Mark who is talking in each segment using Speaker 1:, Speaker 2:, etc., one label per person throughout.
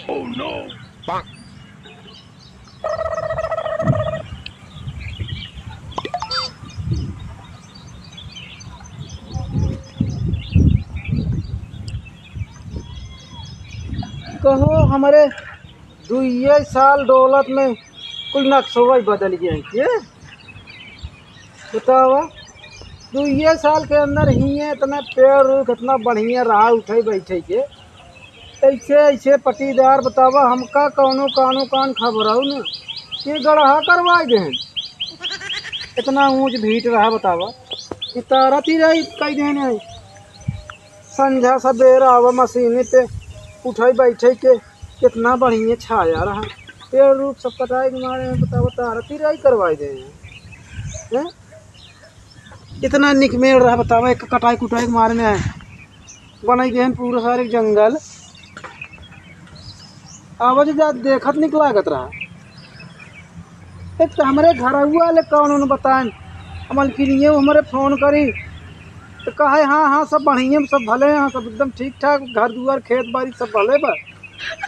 Speaker 1: Oh no!
Speaker 2: कहो हमारे दुइये साल दौलत में कुल नक्शा बदल गया है के बतावा। दुइये साल के अंदर ही इतना पेड़ उड़ इतना बढ़िया रहा उठे बैठे के ऐसे ऐसे पटीदार बतावा हमका कौनो कानो कान खबर हो न ये गढ़ा करवा दे इतना ऊंच भीट रहा बतावा तारा तीरा कई देने संझा सवेरा आवा मशीन पे उठे बैठे के कितना बढ़िया छाया रहा पेड़ रूप सब कटाई के मारे में बताओ तारा तिराई करवाई दे हैं इतना निकमेड़ रहा बतावा एक कटाई कुटाई के मारे में बनाई दे पूरा सारे जंगल आवाज जा देखत निक लागत रहा। एक तो हमारे घर हुआ ले कौन उन्होंने बताएं अमल के लिए हमारे फोन करी तो कहे हाँ हाँ सब बढ़िया सब भले हैं सब एकदम ठीक ठाक घर दुआर खेत बाड़ी सब भले बा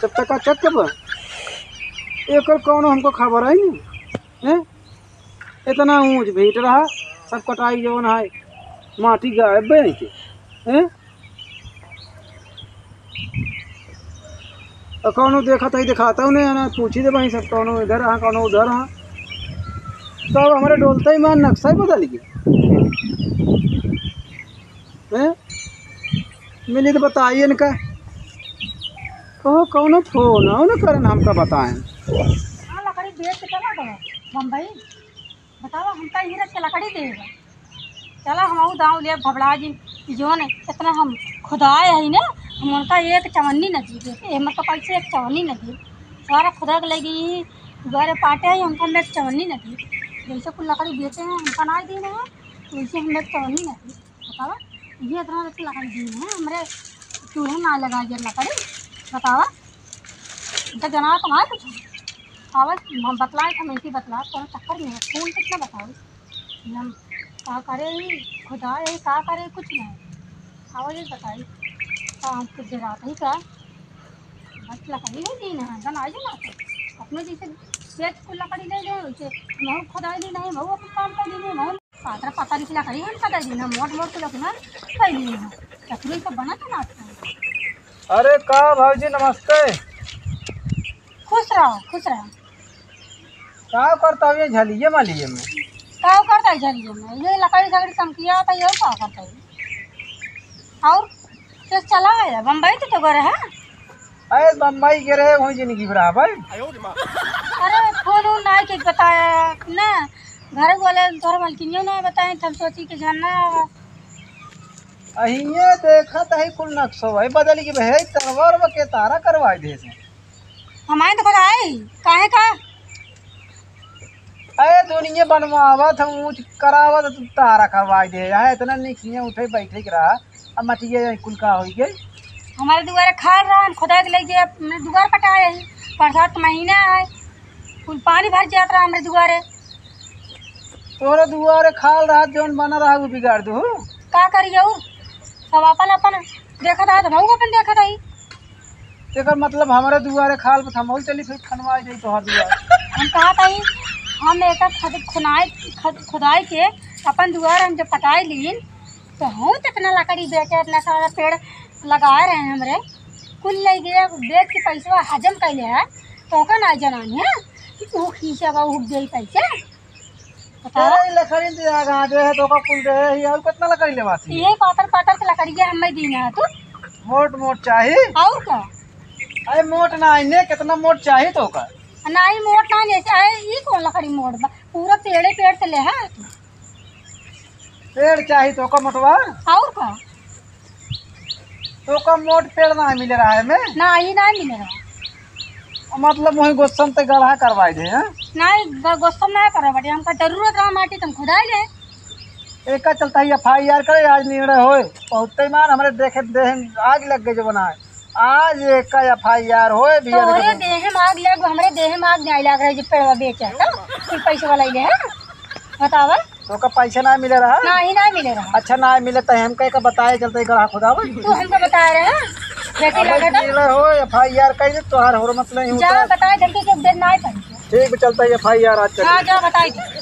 Speaker 2: सब चकाचक बा एक कौन हमको खबर है नहीं हैं इतना ऊंच भीट रहा सब कटाई जवन है माटी गायब बे के हैं और कौनो देखा था दिखाता हूँ नहीं ना पूछी दे भाई सब कौनो इधर हाँ कौनो उधर हाँ तो अब हमारे डोलता ही मान नक्शा ही बदल गया हैं मिली तो बताइए इनका कहो कौनो फोन हो न करन हमका बताएं।
Speaker 3: हाँ लकड़ी बेच के चला गया बम्बई बताओ हमका ही रख के लकड़ी देगा चला हम दाव ले भबड़ा जी जो ने इतना हम खुदाए है ना हम उनका एक चवन्नी न दी दे मतलब कैसे एक चवन्नी न दी सारा खुदा के लगी घर पाटे है हमको हम एक चवन्नी न दी जैसे कुछ लकड़ी बेचे हैं हमका ना दी है वैसे हम एक चवन्नी न दी बतावा ये इतना अच्छी लकड़ी दी है हमारे चूल्हे ना लगा दिया लकड़ी बतावा इनका जना कमाए कुछ आवाज हम बतलाए हम ऐसी बतला कौन चक्कर में है फोन कितना बताओ हम का करे खुदा है का करे कुछ नहीं आवाज ही बताई हम कुछ जगह ही का बस लकड़ी नहीं दी ना गन आज ना अपने जैसे पेट को लकड़ी ले ले वैसे महू खुदा ली नहीं महू अपन काम कर दी महू पात्र पता नहीं लकड़ी हम कटा दी ना मोट मोट के लकड़ी ना कई ली ना लकड़ी सब बना था ना
Speaker 2: अरे का भाजी नमस्ते
Speaker 3: खुश रहो
Speaker 2: क्या करता हूँ ये झलिए मालिए में
Speaker 3: क्या करता है जल्दी में ये लकड़ी झगड़ी कम किया था ये क्या करता है और तो चला है बम्बई तो गए है
Speaker 2: अरे बम्बई के रहे वही जिंदगी बराबर
Speaker 3: अरे फोन वोन ना के बताया ना घर वाले घर मालकिनियों ने बताए हम सोची कि जानना
Speaker 2: अहिए देखा तो कुल नक्शो भाई बदल के भाई तरवर के तारा करवाए दे से
Speaker 3: हमारे तो बताए काहे का
Speaker 2: अरे दुनिया बनवावत हम ऊँच करावत तारा करवाए दे है इतना निकिया उठे बैठे के रहा अब मटिया कुल का हो गई
Speaker 3: हमारे दुआरे खाल रहा हम खुदा के लगे हमने दुआर पटाए है बरसात महीना है कुल पानी भर जाता रहा हमारे दुआरे
Speaker 2: तोरे दुआरे खाल रहा जौन बना रहा वो बिगाड़ दो
Speaker 3: का करिए सब अपन अपन देखा था तो भाऊ अपन देखा था
Speaker 2: एक मतलब हमारे दुआरे खाल पर हम चली फिर खनवाई जाई तोहर दुआर
Speaker 3: हम कहा था हम एक खुदाई के अपन दुआर हम जब पटाई लीन तो हम इतना लकड़ी बेचे इतना सारा पेड़ लगा रहे हैं हमरे कुल ले गए बेच के पैसा हजम कैले है तो का ना जनानी है कि खींचा बा उग गई पैसे
Speaker 2: तेरे लकड़ी दे आगा दे है तो का कुल दे है और कितना लकड़ी लेवाती
Speaker 3: ये पातर पातर के लकड़ी है हमें दी है तू
Speaker 2: मोट मोट चाहिए
Speaker 3: और का
Speaker 2: अरे मोट ना इने कितना मोट चाहिए तो का
Speaker 3: नहीं मोट ना जैसे है ये कौन लकड़ी मोट बा पूरा पेड़े पेड़ से ले है
Speaker 2: पेड़ चाहिए तो का मोटवा
Speaker 3: और का
Speaker 2: तो का मोट पेड़ ना मिल रहा है मैं
Speaker 3: ना ही ना मिले रहा
Speaker 2: मतलब वही गोस्सम ते गढ़ा करवाई दे हैं
Speaker 3: नहीं गोस्तम ना करे बटे हमका जरूरत रहा माटी तुम खुदाई ले
Speaker 2: एक का चलता है FIR करे आज निर्णय होए बहुत मान हमारे देखे देह आग लग गए जो बनाए आज एक का FIR होए भी
Speaker 3: तो ये देह माग लग हमरे देह माग नहीं लग रहा जो पेड़वा बेचा तो फिर पैसे वाला ले है बतावा
Speaker 2: तो का पैसा ना मिले रहा
Speaker 3: ना ही ना मिले रहा
Speaker 2: अच्छा ना मिले तो हम कह बताए चलते गढ़ा खुदावा
Speaker 3: तू हमको बता रहे हैं बेटी लगे तो
Speaker 2: हो FIR कही दे तोहार हो मतलब
Speaker 3: जा बताए जल्दी से देर ना पड़ी।
Speaker 2: ठीक चलता है FIR आज
Speaker 3: हाँ जा बताई दे।